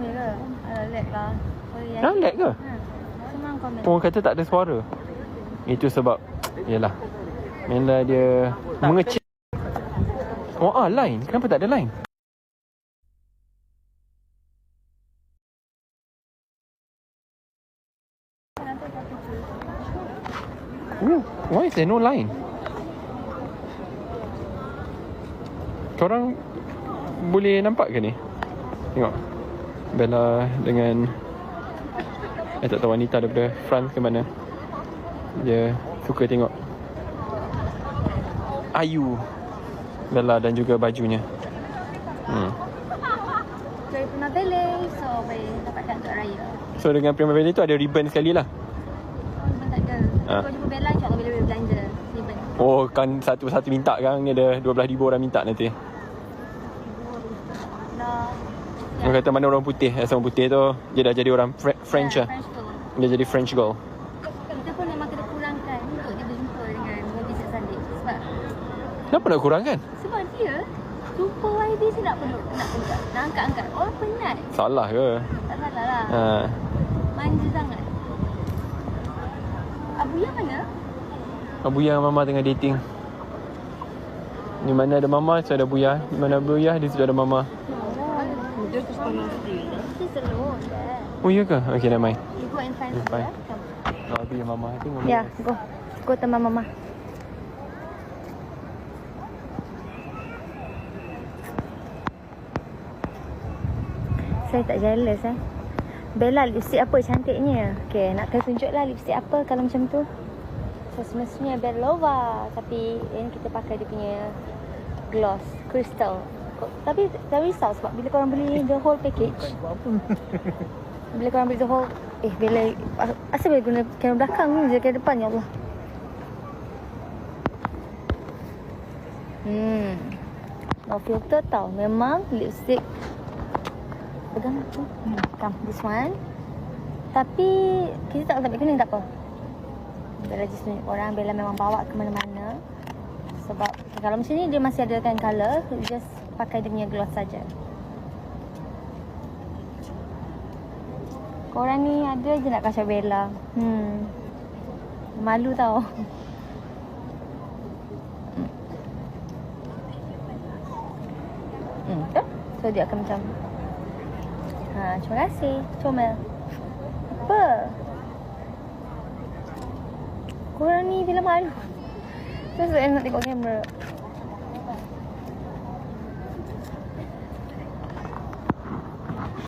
Ya ke? Lag lah. Lag ke? Semang komen. Orang kata tak ada suara. Itu sebab yalah, mainlah dia mengecil. Line. Kenapa tak ada line? Why is there no line? Korang boleh nampak ke ni? Tengok Bella dengan tak tahu wanita daripada France ke mana. Dia suka tengok Ayu Bella dan juga bajunya. Dari Primavera, so boleh dapatkan untuk raya. So dengan Primavera tu ada ribbon sekali lah. Ribbon tak ada. Kalau jumpa Bella, insyaAllah boleh belanja ribbon. Oh kan satu-satu minta kan. Ni ada 12,000 orang minta nanti. Orang kata mana orang putih. Orang putih tu dia dah jadi orang French lah. Dia jadi French girl. Kita pun memang kena kurangkan untuk dia berjumpa dengan YB Sunday. Sebab kenapa nak kurangkan? Sebab dia jumpa YB saya nak angkat-angkat. Orang penat. Salah ke? Tak salah lah. Manja sangat. Abuya mana? Abuya dengan Mama tengah dating. Di mana ada Mama, situ ada Abuya. Di mana Abuya, di situ ada Mama. Dia alone. Oh iya ke? Okay, never mind. You go and find Fine. her. Abi and Mama. I think Mama. Yeah, go. Go to Mama. Saya tak jealous Bella lipstick apa cantiknya. Okay, nak kena tunjuklah lipstick apa kalau macam tu. So semestinya Berlova, tapi ini kita pakai dia punya gloss crystal. Tapi tak risau sebab bila korang beli the whole package, bila korang beli the whole, Bella asal boleh guna kamera belakang ni je, kamera depan, ya Allah. No filter tau. Memang lipstick. Pegang tu. Come, this one. Tapi kita tak ambil kuning tak apa. Bella just tunjuk orang. Bella memang bawa ke mana-mana. Sebab kalau macam ni dia masih ada kan colour, just pakai dia punya gloss saja. Korang ni ada je nak kacau Bella. Malu tau. Betul? So dia akan macam terima kasih. Comel. Apa? Korang ni bila malu. Terus nak tengok kamera.